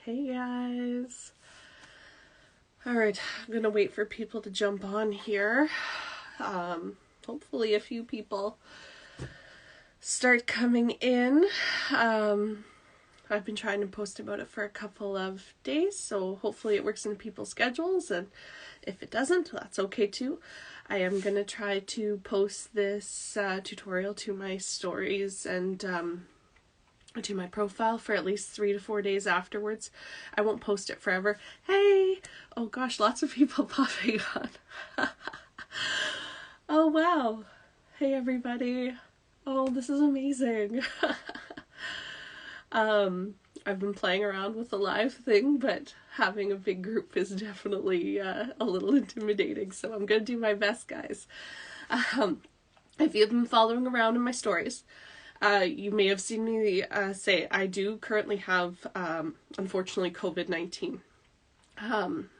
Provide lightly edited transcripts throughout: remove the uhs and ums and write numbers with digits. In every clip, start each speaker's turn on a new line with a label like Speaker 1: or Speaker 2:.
Speaker 1: Hey guys. Alright, I'm gonna wait for people to jump on here. Hopefully a few people start coming in. I've been trying to post about it for a couple of days, so hopefully it works in people's schedules, and if it doesn't, that's okay too. I am gonna try to post this tutorial to my stories and to my profile for at least 3 to 4 days afterwards. I won't post it forever. Hey! Oh gosh, lots of people popping on. Oh wow. Hey everybody. Oh, this is amazing. I've been playing around with the live thing, but having a big group is definitely a little intimidating, so I'm gonna do my best, guys. If you've been following around in my stories, you may have seen me say I do currently have, unfortunately, COVID-19.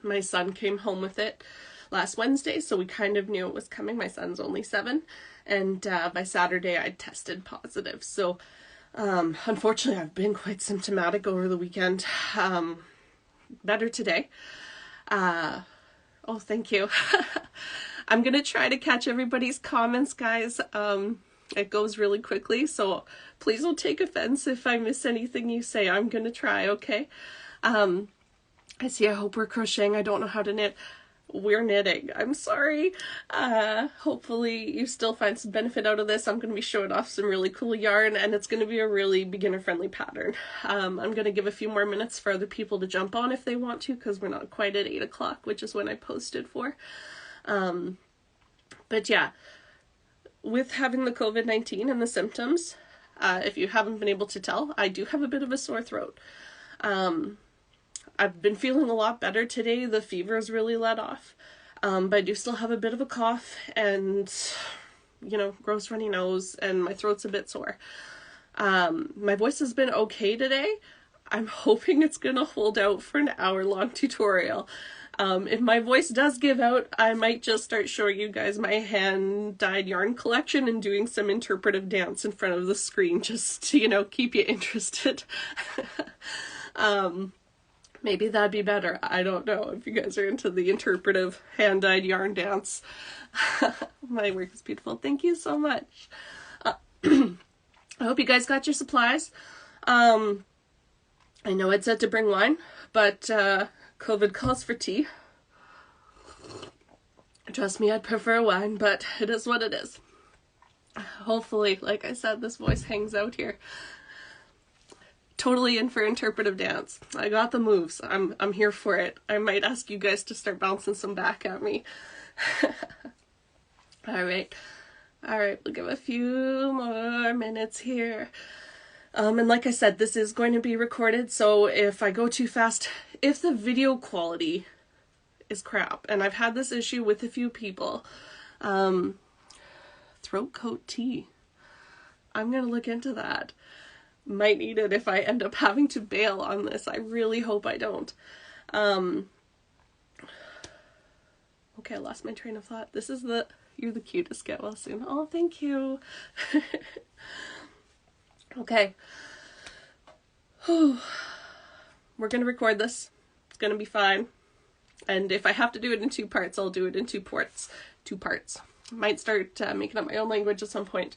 Speaker 1: My son came home with it last Wednesday, so we kind of knew it was coming. My son's only 7, and by Saturday I tested positive. So unfortunately I've been quite symptomatic over the weekend. Better today. Oh, thank you. I'm gonna try to catch everybody's comments, guys. It goes really quickly, so please don't take offense if I miss anything you say. I'm gonna try, okay? I see, I hope we're crocheting. I don't know how to knit. We're knitting. I'm sorry. Hopefully you still find some benefit out of this. I'm going to be showing off some really cool yarn, and it's going to be a really beginner-friendly pattern. I'm going to give a few more minutes for other people to jump on if they want to, because we're not quite at 8 o'clock, which is when I posted for. But yeah, with having the COVID-19 and the symptoms, if you haven't been able to tell, I do have a bit of a sore throat. I've been feeling a lot better today. The fever's really let off. But I do still have a bit of a cough and, you know, gross runny nose, and my throat's a bit sore. My voice has been okay today. I'm hoping it's gonna hold out for an hour-long tutorial. If my voice does give out, I might just start showing you guys my hand-dyed yarn collection and doing some interpretive dance in front of the screen just to, you know, keep you interested. Maybe that'd be better. I don't know if you guys are into the interpretive hand-dyed yarn dance. My work is beautiful. Thank you so much. I hope you guys got your supplies. I know I'd said to bring wine, but COVID calls for tea. Trust me, I'd prefer wine, but it is what it is. Hopefully, like I said, this voice hangs out here. Totally in for interpretive dance. I got the moves. I'm here for it. I might ask you guys to start bouncing some back at me. Alright, we'll give a few more minutes here. And like I said, this is going to be recorded, so if I go too fast, if the video quality is crap, and I've had this issue with a few people, throat coat tea. I'm gonna look into that. Might need it if I end up having to bail on this. I really hope I don't. Okay, I lost my train of thought. This is you're the cutest. Get well soon. Oh, thank you. Okay. We're gonna record this. It's gonna be fine. And if I have to do it in 2 parts, I'll do it in 2 parts. Might start making up my own language at some point.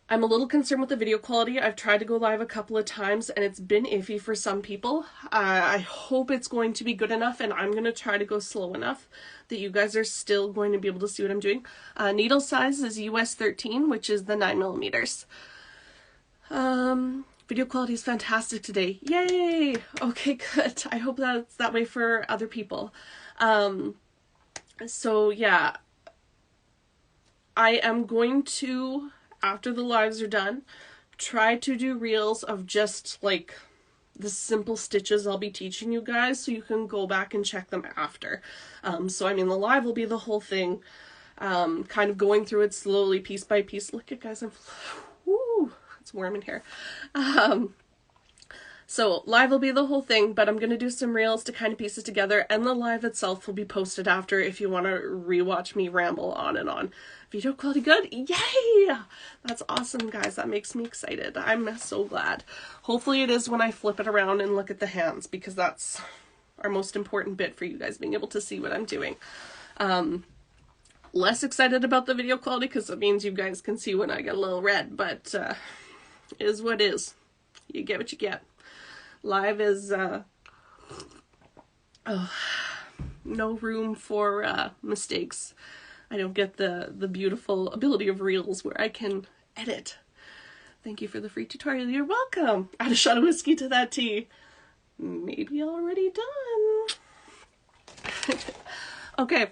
Speaker 1: I'm a little concerned with the video quality. I've tried to go live a couple of times and it's been iffy for some people. I hope it's going to be good enough, and I'm going to try to go slow enough that you guys are still going to be able to see what I'm doing. Needle size is US 13, which is the 9mm. Video quality is fantastic today. Yay! Okay, good. I hope that's that way for other people. So yeah, I am going to, after the lives are done, try to do reels of just like the simple stitches I'll be teaching you guys, so you can go back and check them after. So I mean, the live will be the whole thing, kind of going through it slowly, piece by piece. Look at guys, woo, it's warm in here. So live will be the whole thing, but I'm going to do some reels to kind of piece it together, and the live itself will be posted after if you want to rewatch me ramble on and on. Video quality good? Yay! That's awesome, guys. That makes me excited. I'm so glad. Hopefully it is when I flip it around and look at the hands, because that's our most important bit for you guys, being able to see what I'm doing. Less excited about the video quality because it means you guys can see when I get a little red, but it is what it is. You get what you get. Live is no room for mistakes. I don't get the beautiful ability of reels where I can edit. Thank you for the free tutorial. You're welcome. Add a shot of whiskey to that tea. Maybe already done. Okay.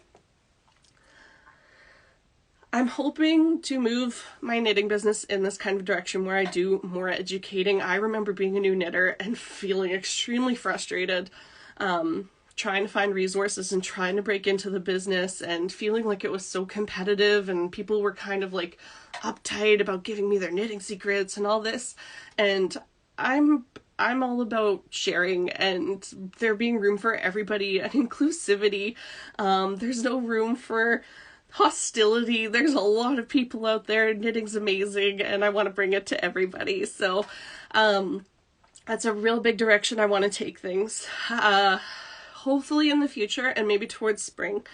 Speaker 1: I'm hoping to move my knitting business in this kind of direction where I do more educating. I remember being a new knitter and feeling extremely frustrated, trying to find resources and trying to break into the business and feeling like it was so competitive and people were kind of like uptight about giving me their knitting secrets and all this. And I'm all about sharing and there being room for everybody and inclusivity. There's no room for hostility. There's a lot of people out there. Knitting's amazing and I want to bring it to everybody. So that's a real big direction I want to take things. Hopefully in the future and maybe towards spring,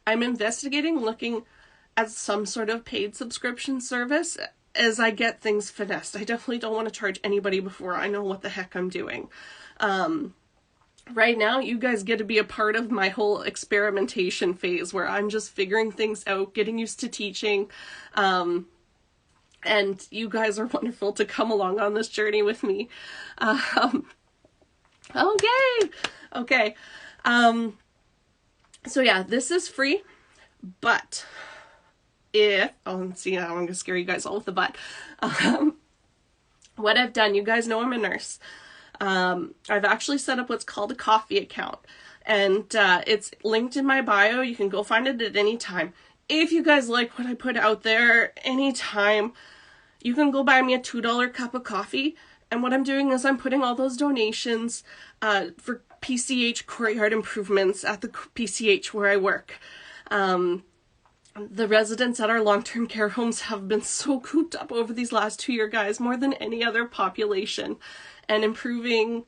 Speaker 1: I'm investigating looking at some sort of paid subscription service as I get things finessed. I definitely don't want to charge anybody before I know what the heck I'm doing. Right now, you guys get to be a part of my whole experimentation phase where I'm just figuring things out, getting used to teaching, and you guys are wonderful to come along on this journey with me. Okay. So yeah, this is free, but see, now I'm gonna scare you guys all with the but. What I've done, you guys know I'm a nurse. I've actually set up what's called a coffee account, and it's linked in my bio. You can go find it at any time. If you guys like what I put out there anytime, you can go buy me a $2 cup of coffee. And what I'm doing is I'm putting all those donations for PCH courtyard improvements at the PCH where I work. The residents at our long-term care homes have been so cooped up over these last 2 years, guys, more than any other population. And improving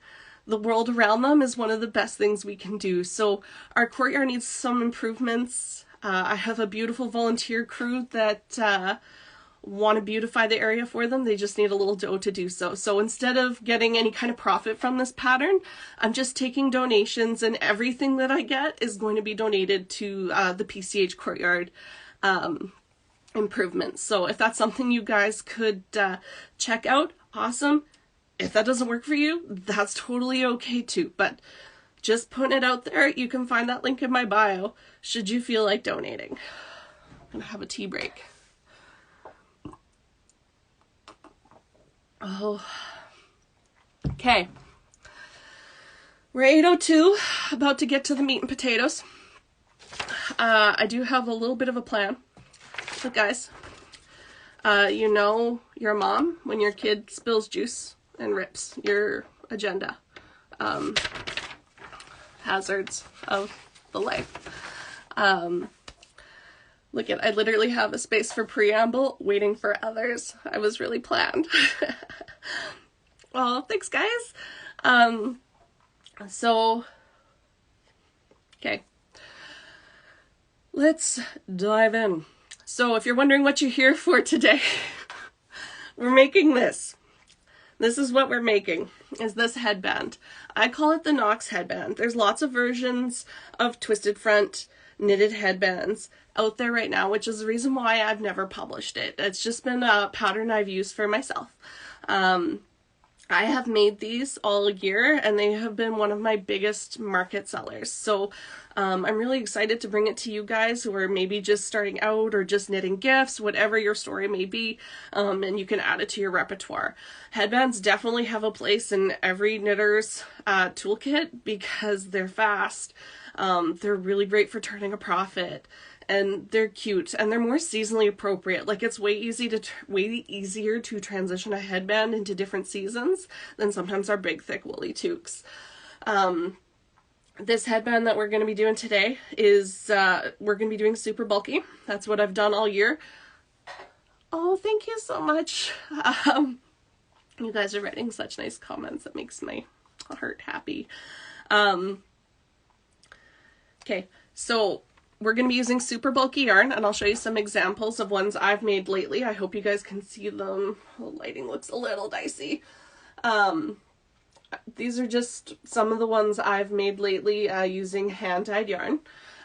Speaker 1: the world around them is one of the best things we can do. So our courtyard needs some improvements. I have a beautiful volunteer crew that want to beautify the area for them. They just need a little dough to do so. So instead of getting any kind of profit from this pattern, I'm just taking donations, and everything that I get is going to be donated to the PCH courtyard improvements. So if that's something you guys could check out, awesome. If that doesn't work for you, that's totally okay too. But just putting it out there, you can find that link in my bio should you feel like donating. I'm gonna have a tea break. Okay. We're 8:02, about to get to the meat and potatoes. I do have a little bit of a plan. But guys, you know your mom when your kid spills juice and rips your agenda. Hazards of the life. Look at, I literally have a space for preamble, waiting for others. I was really planned. Well, thanks guys. Okay. Let's dive in. So if you're wondering what you're here for today, we're making this. This is what we're making, is this headband. I call it the Knox headband. There's lots of versions of twisted front knitted headbands out there right now, which is the reason why I've never published it. It's just been a pattern I've used for myself. I have made these all year and they have been one of my biggest market sellers. So I'm really excited to bring it to you guys who are maybe just starting out or just knitting gifts, whatever your story may be, and you can add it to your repertoire. Headbands definitely have a place in every knitter's toolkit because they're fast. They're really great for turning a profit. and they're cute, and they're more seasonally appropriate. Like, it's way easier to transition a headband into different seasons than sometimes our big, thick, woolly toques. This headband that we're going to be doing today is, we're going to be doing super bulky. That's what I've done all year. Oh, thank you so much. You guys are writing such nice comments. It makes my heart happy. Okay, so we're going to be using super bulky yarn, and I'll show you some examples of ones I've made lately. I hope you guys can see them. The lighting looks a little dicey. These are just some of the ones I've made lately using hand-dyed yarn.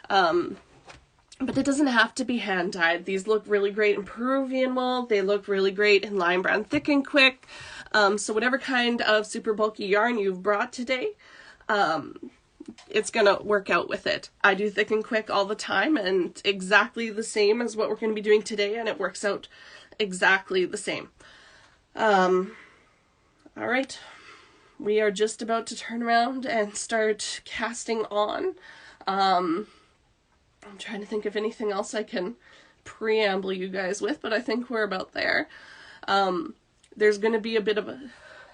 Speaker 1: But it doesn't have to be hand-dyed. These look really great in Peruvian wool. They look really great in Lion Brand Thick and Quick. So whatever kind of super bulky yarn you've brought today, it's gonna work out with it. I do Thick and Quick all the time, and exactly the same as what we're going to be doing today, and it works out exactly the same. All right, we are just about to turn around and start casting on. I'm trying to think of anything else I can preamble you guys with, but I think we're about there. There's going to be a bit of a...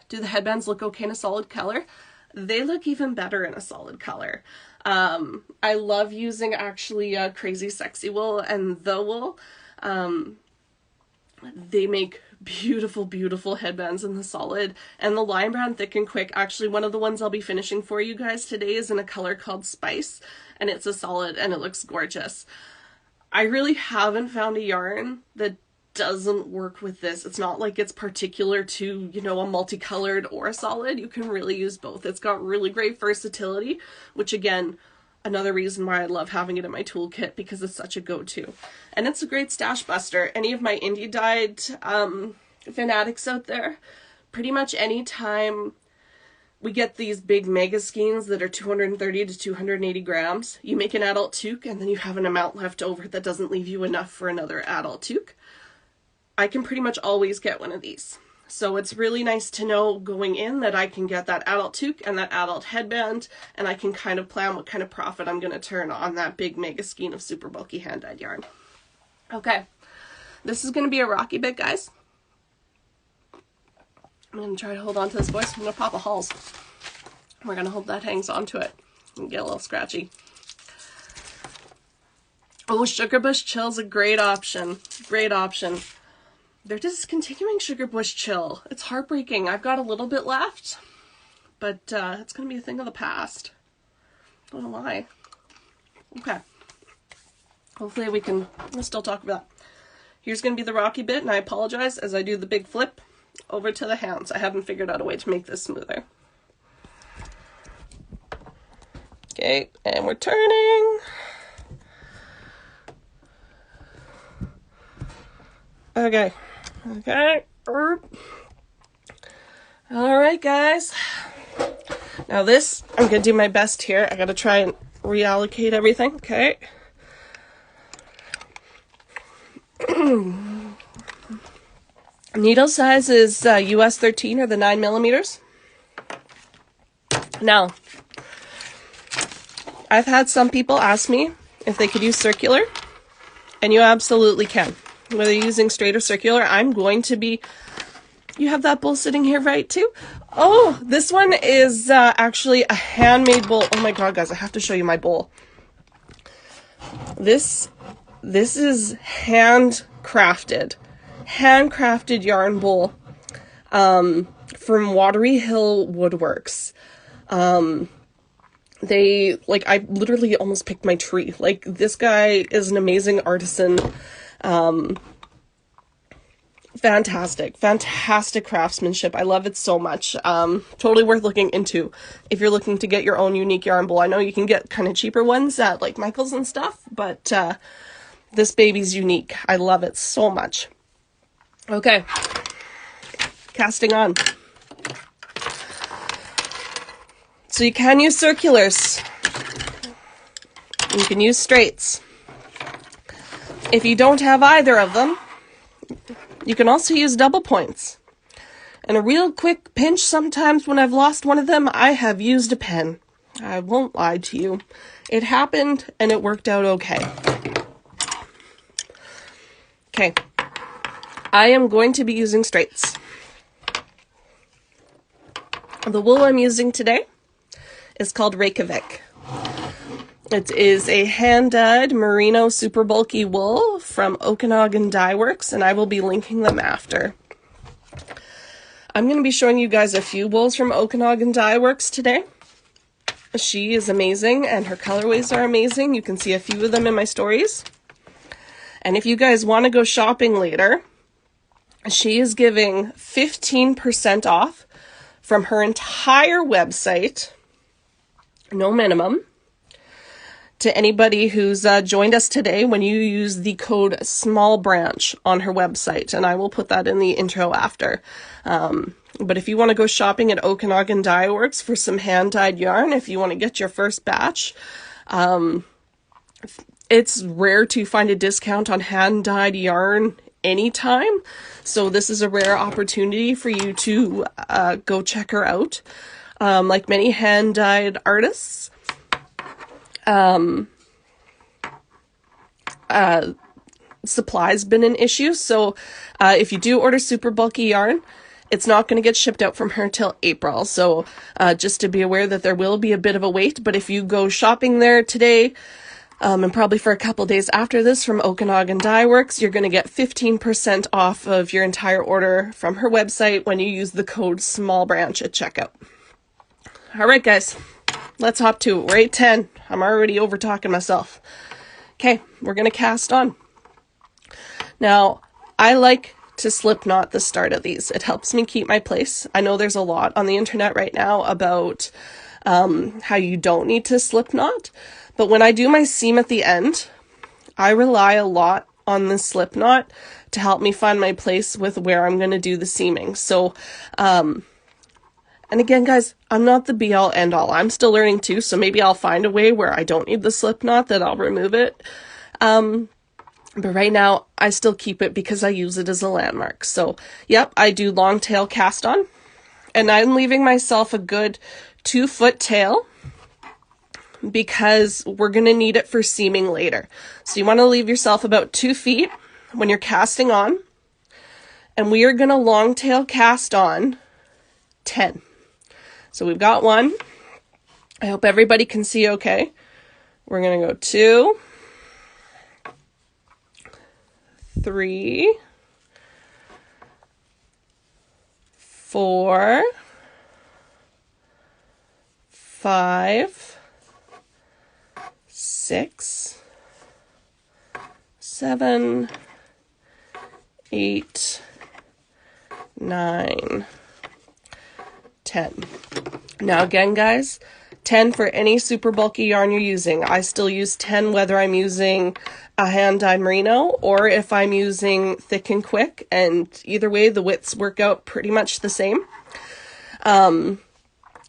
Speaker 1: Do the headbands look okay in a solid color? They look even better in a solid color. I love using actually Crazy Sexy Wool and The Wool. They make beautiful, beautiful headbands in the solid. And the Lion Brand Thick and Quick, actually one of the ones I'll be finishing for you guys today is in a color called Spice. And it's a solid and it looks gorgeous. I really haven't found a yarn that doesn't work with this. It's not like it's particular to, you know, a multicolored or a solid. You can really use both. It's got really great versatility, which again, another reason why I love having it in my toolkit, because it's such a go-to. And it's a great stash buster. Any of my indie dyed fanatics out there, pretty much any time we get these big mega skeins that are 230 to 280 grams, you make an adult toque and then you have an amount left over that doesn't leave you enough for another adult toque. I can pretty much always get one of these. So it's really nice to know going in that I can get that adult toque and that adult headband, and I can kind of plan what kind of profit I'm going to turn on that big mega skein of super bulky hand-dyed yarn. Okay, this is going to be a rocky bit, guys. I'm going to try to hold on to this voice. I'm going to pop a Halls. We're going to hope that hangs onto it and get a little scratchy. Oh, Sugar Bush Chill's a great option. Great option. They're discontinuing Sugar Bush Chill. It's heartbreaking. I've got a little bit left, but it's going to be a thing of the past. Don't know why. Okay. Hopefully we can still talk about that. Here's going to be the rocky bit, and I apologize as I do the big flip over to the hands. I haven't figured out a way to make this smoother. Okay, and we're turning. Okay. Okay. Alright, guys. Now this, I'm going to do my best here. I got to try and reallocate everything. Okay. Needle size is US 13 or the 9 millimeters. Now, I've had some people ask me if they could use circular, and you absolutely can. Whether you're using straight or circular, I'm going to be... You have that bowl sitting here, right, too? Oh, this one is actually a handmade bowl. Oh my god, guys, I have to show you my bowl. This is handcrafted yarn bowl from Watery Hill Woodworks. They, like, I literally almost picked my tree. Like, this guy is an amazing artisan. Fantastic craftsmanship. I love it so much. Totally worth looking into if you're looking to get your own unique yarn bowl. I know you can get kind of cheaper ones at like Michael's and stuff, but this baby's unique. I love it so much. Okay, casting on. So you can use circulars. You can use straights. If you don't have either of them, you can also use double points. And a real quick pinch, sometimes when I've lost one of them, I have used a pen. I won't lie to you. It happened and it worked out okay. Okay, I am going to be using straights. The wool I'm using today is called Reykjavik. It is a hand-dyed merino super bulky wool from Okanagan Dye Works, and I will be linking them after. I'm going to be showing you guys a few wools from Okanagan Dye Works today. She is amazing, and her colorways are amazing. You can see a few of them in my stories. And if you guys want to go shopping later, she is giving 15% off from her entire website, no minimum, to anybody who's joined us today when you use the code SMALLBRANCH on her website, and I will put that in the intro after. But if you want to go shopping at Okanagan Dye Works for some hand-dyed yarn, if you want to get your first batch, it's rare to find a discount on hand-dyed yarn anytime, so this is a rare opportunity for you to go check her out. Like many hand-dyed artists, supply's been an issue, so if you do order super bulky yarn, it's not going to get shipped out from her till April, so just to be aware that there will be a bit of a wait. But if you go shopping there today, and probably for a couple days after this from Okanagan Dye Works, you're going to get 15% off of your entire order from her website when you use the code SMALLBRANCH at checkout. Alright guys, let's hop to it. We're 8:10. I'm already over talking myself. Okay, we're going to cast on. Now, I like to slip knot the start of these. It helps me keep my place. I know there's a lot on the internet right now about how you don't need to slip knot, but when I do my seam at the end, I rely a lot on the slip knot to help me find my place with where I'm going to do the seaming. So, and again, guys, I'm not the be-all, end-all. I'm still learning too, so maybe I'll find a way where I don't need the slip knot, that I'll remove it. But right now, I still keep it because I use it as a landmark. So, yep, I do long tail cast on, and I'm leaving myself a good 2-foot tail because we're going to need it for seaming later. So you want to leave yourself about 2 feet when you're casting on, and we are going to long tail cast on 10. So we've got 1. I hope everybody can see okay. We're going to go 2, 3, 4, 5, 6, 7, 8, 9, 10. Now again, guys, 10 for any super bulky yarn you're using. I still use 10 whether I'm using a hand-dyed merino or if I'm using thick and quick, and either way the widths work out pretty much the same.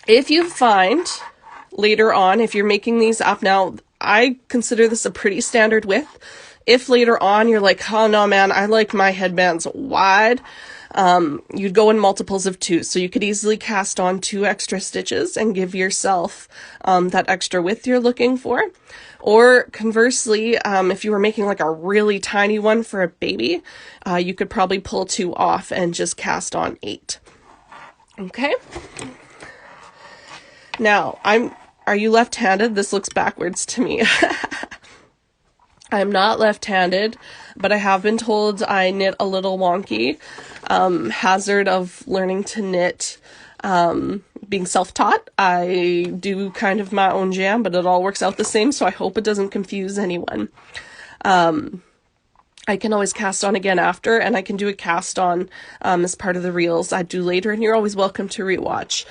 Speaker 1: If you find later on, if you're making these up, now I consider this a pretty standard width. If later on you're like, oh no man, I like my headbands wide, you'd go in multiples of 2, so you could easily cast on 2 extra stitches and give yourself that extra width you're looking for. Or conversely, if you were making like a really tiny one for a baby, you could probably pull 2 off and just cast on 8. Okay? Now, are you left-handed? This looks backwards to me. I'm not left-handed, but I have been told I knit a little wonky. Hazard of learning to knit, being self-taught. I do kind of my own jam, but it all works out the same, so I hope it doesn't confuse anyone. I can always cast on again after, and I can do a cast on as part of the reels I do later, and you're always welcome to rewatch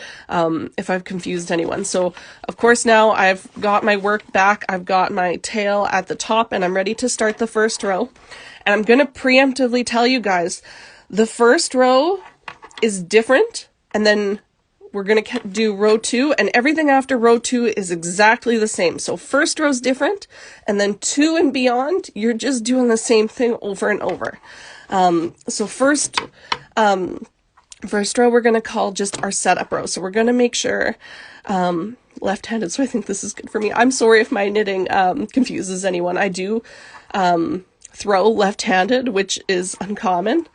Speaker 1: if I've confused anyone. So, of course, now I've got my work back, I've got my tail at the top, and I'm ready to start the first row. And I'm going to preemptively tell you guys, the first row is different, and then we're going to do row 2, and everything after row 2 is exactly the same. So first row's different, and then 2 and beyond, you're just doing the same thing over and over. So first row we're going to call just our setup row. So we're going to make sure, left-handed, so I think this is good for me. I'm sorry if my knitting confuses anyone. I do throw left-handed, which is uncommon.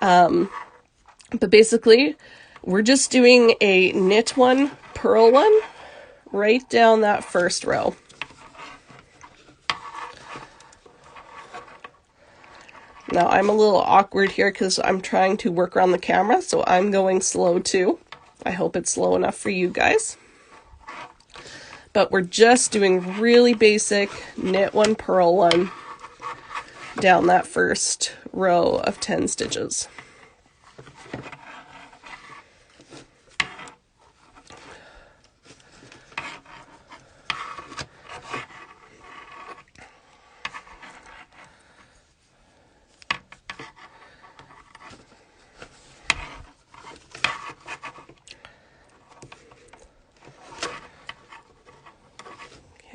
Speaker 1: But basically, we're just doing a knit one, purl one, right down that first row. Now, I'm a little awkward here because I'm trying to work around the camera, so I'm going slow too. I hope it's slow enough for you guys. But we're just doing really basic knit one, purl one down that first row of 10 stitches.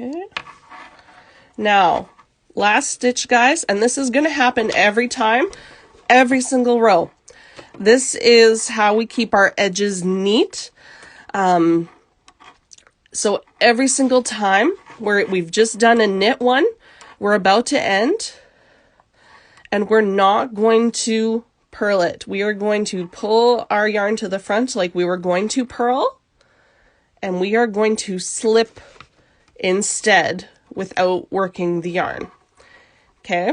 Speaker 1: Okay. Now, last stitch, guys, and this is going to happen every time, every single row. This is how we keep our edges neat. So every single time we've just done a knit one, we're about to end, and we're not going to purl it. We are going to pull our yarn to the front like we were going to purl, and we are going to slip instead without working the yarn. Okay,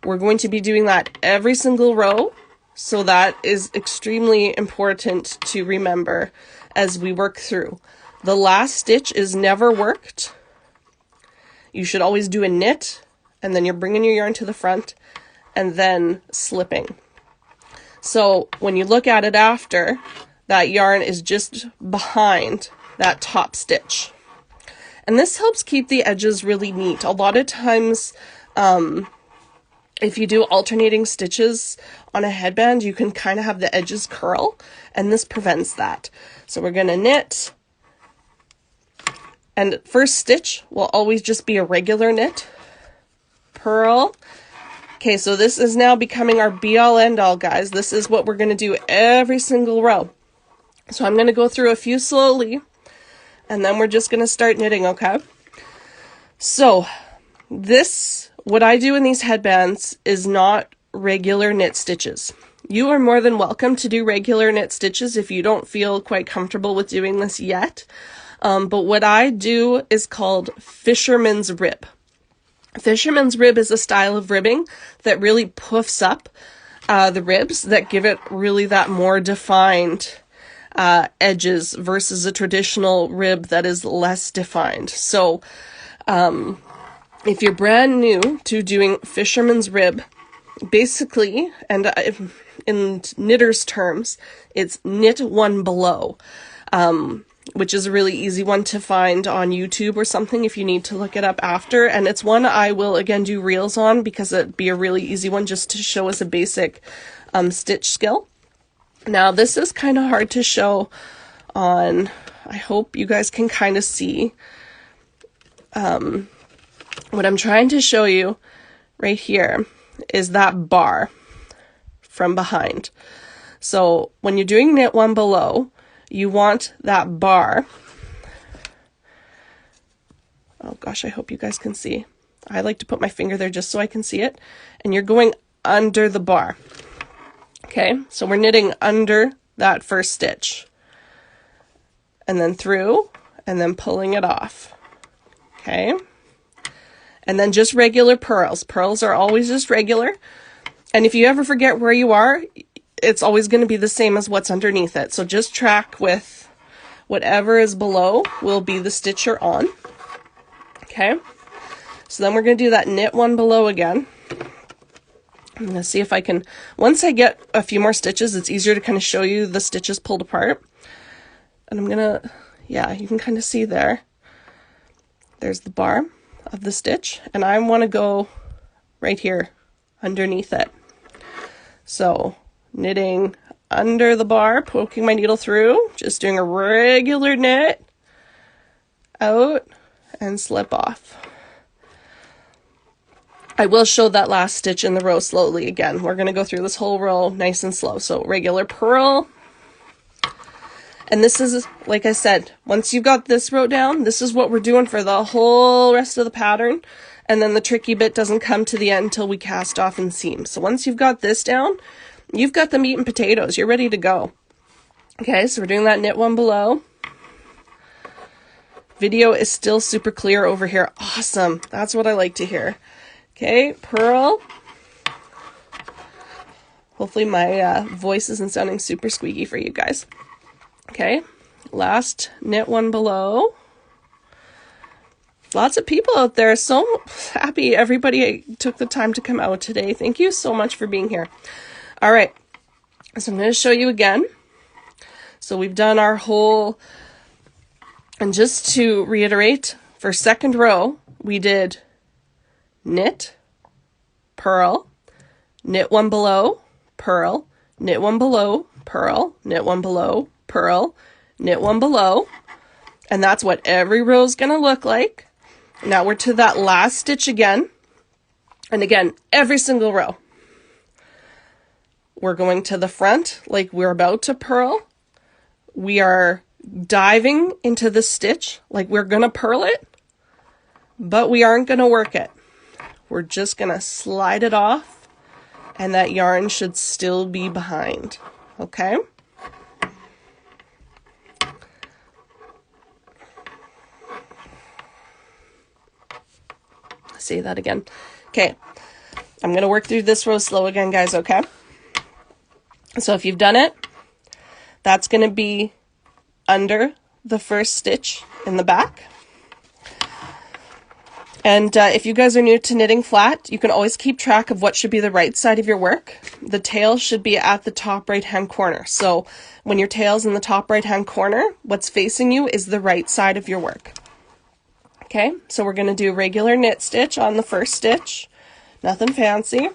Speaker 1: we're going to be doing that every single row, so that is extremely important to remember as we work through. The last stitch is never worked. You should always do a knit, and then you're bringing your yarn to the front and then slipping. So when you look at it after, that yarn is just behind that top stitch. And this helps keep the edges really neat. A lot of times, if you do alternating stitches on a headband, you can kind of have the edges curl, and this prevents that. So we're going to knit, and first stitch will always just be a regular knit, purl. Okay, so this is now becoming our be-all end-all, guys. This is what we're going to do every single row. So I'm going to go through a few slowly, and then we're just going to start knitting, okay? So this, what I do in these headbands is not regular knit stitches. You are more than welcome to do regular knit stitches if you don't feel quite comfortable with doing this yet. But what I do is called fisherman's rib. Fisherman's rib is a style of ribbing that really puffs up the ribs, that give it really that more defined edges versus a traditional rib that is less defined. So if you're brand new to doing fisherman's rib, basically, and in knitters terms, it's knit one below, which is a really easy one to find on YouTube or something if you need to look it up after. And it's one I will again do reels on because it'd be a really easy one just to show us a basic stitch skill. Now, this is kind of hard to show on, I hope you guys can kind of see what I'm trying to show you right here is that bar from behind. So when you're doing knit one below, you want that bar. Oh gosh, I hope you guys can see. I like to put my finger there just so I can see it. And you're going under the bar. Okay, so we're knitting under that first stitch, and then through, and then pulling it off. Okay, and then just regular purls. Purls are always just regular, and if you ever forget where you are, it's always going to be the same as what's underneath it. So just track with whatever is below will be the stitch you're on. Okay, so then we're going to do that knit one below again. I'm going to see if I can, once I get a few more stitches, it's easier to kind of show you the stitches pulled apart. And I'm going to, yeah, you can kind of see there. There's the bar of the stitch, and I want to go right here underneath it. So knitting under the bar, poking my needle through, just doing a regular knit, out, and slip off. I will show that last stitch in the row slowly again. We're going to go through this whole row nice and slow. So regular purl. And this is, like I said, once you've got this row down, this is what we're doing for the whole rest of the pattern. and then the tricky bit doesn't come to the end until we cast off and seam. So once you've got this down, you've got the meat and potatoes. You're ready to go. Okay, so we're doing that knit one below. Video is still super clear over here. Awesome. That's what I like to hear. Okay, purl. Hopefully my voice isn't sounding super squeaky for you guys. Okay, last knit one below. Lots of people out there. So happy everybody took the time to come out today. Thank you so much for being here. All right, so I'm going to show you again. So we've done our whole, and just to reiterate, for second row, we did knit, purl, knit one below, purl, knit one below, purl, knit one below, purl, knit one below, and that's what every row is going to look like. Now we're to that last stitch again, and again, every single row. We're going to the front like we're about to purl. We are diving into the stitch like we're going to purl it, but we aren't going to work it. We're just going to slide it off, and that yarn should still be behind, okay? Say that again. Okay, I'm going to work through this row slow again, guys, okay? So if you've done it, that's going to be under the first stitch in the back. And if you guys are new to knitting flat, you can always keep track of what should be the right side of your work. The tail should be at the top right hand corner. So when your tail's in the top right hand corner, what's facing you is the right side of your work. Okay, so we're going to do regular knit stitch on the first stitch. Nothing fancy.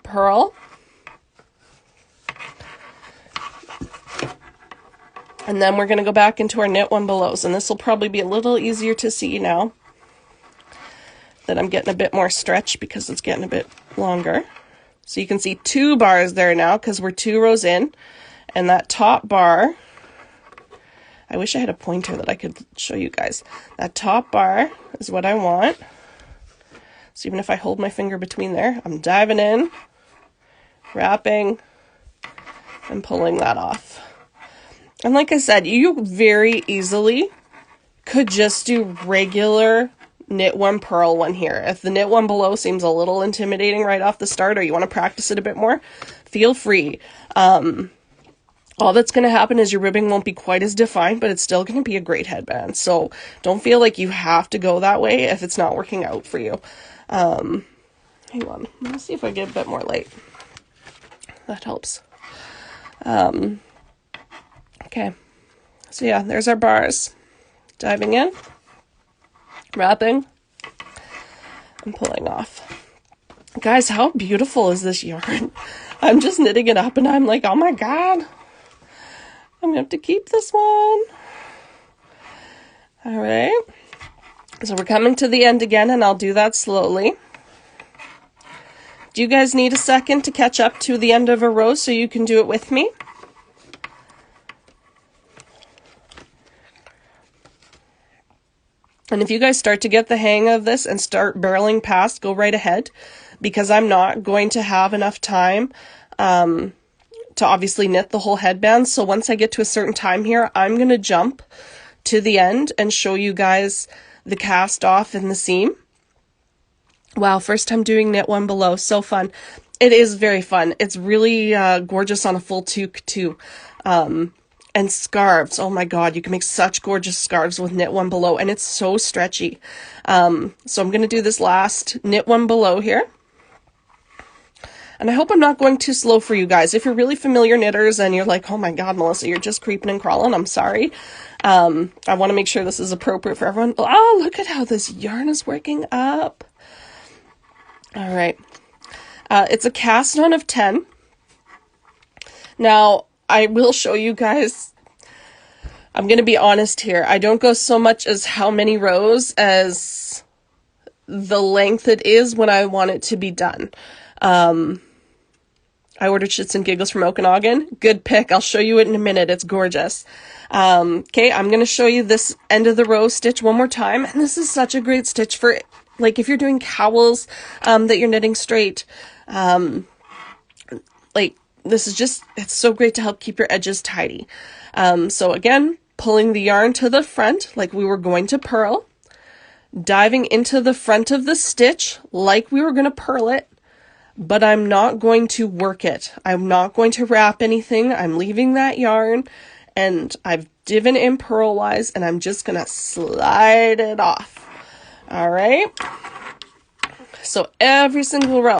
Speaker 1: Purl. And then we're going to go back into our knit one belows, and this will probably be a little easier to see now that I'm getting a bit more stretch because it's getting a bit longer. So you can see 2 bars there now because we're 2 rows in, and that top bar, I wish I had a pointer that I could show you guys. That top bar is what I want. So even if I hold my finger between there, I'm diving in, wrapping, and pulling that off. And like I said, you very easily could just do regular knit one, purl one here. If the knit one below seems a little intimidating right off the start, or you want to practice it a bit more, feel free. All that's going to happen is your ribbing won't be quite as defined, but it's still going to be a great headband. So don't feel like you have to go that way if it's not working out for you. Hang on. Let me see if I get a bit more light. That helps. Okay. So yeah, there's our bars. Diving in, wrapping, and pulling off. Guys, how beautiful is this yarn? I'm just knitting it up and I'm like, oh my god, I'm gonna have to keep this one. All right, so we're coming to the end again, and I'll do that slowly. Do you guys need a second to catch up to the end of a row so you can do it with me? And if you guys start to get the hang of this and start barreling past, go right ahead, because I'm not going to have enough time to obviously knit the whole headband. So once I get to a certain time here, I'm going to jump to the end and show you guys the cast off and the seam. Wow, first time doing knit one below. So fun. It is very fun. It's really gorgeous on a full toque too. And scarves, oh my god, you can make such gorgeous scarves with knit one below, and it's so stretchy. So I'm going to do this last knit one below here. And I hope I'm not going too slow for you guys. If you're really familiar knitters and you're like, oh my god, Melissa, you're just creeping and crawling, I'm sorry. I want to make sure this is appropriate for everyone. Oh, look at how this yarn is working up. All right. It's a cast on of 10. Now, I will show you guys, I'm going to be honest here. I don't go so much as how many rows as the length it is when I want it to be done. I ordered Shits and Giggles from Okanagan. Good pick. I'll show you it in a minute. It's gorgeous. Okay, I'm going to show you this end of the row stitch one more time. And this is such a great stitch for like if you're doing cowls that you're knitting straight, like this is just, it's so great to help keep your edges tidy. So again, pulling the yarn to the front like we were going to purl, diving into the front of the stitch like we were going to purl it, but I'm not going to work it. I'm not going to wrap anything. I'm leaving that yarn, and I've divin in purlwise, and I'm just going to slide it off. All right. So every single row.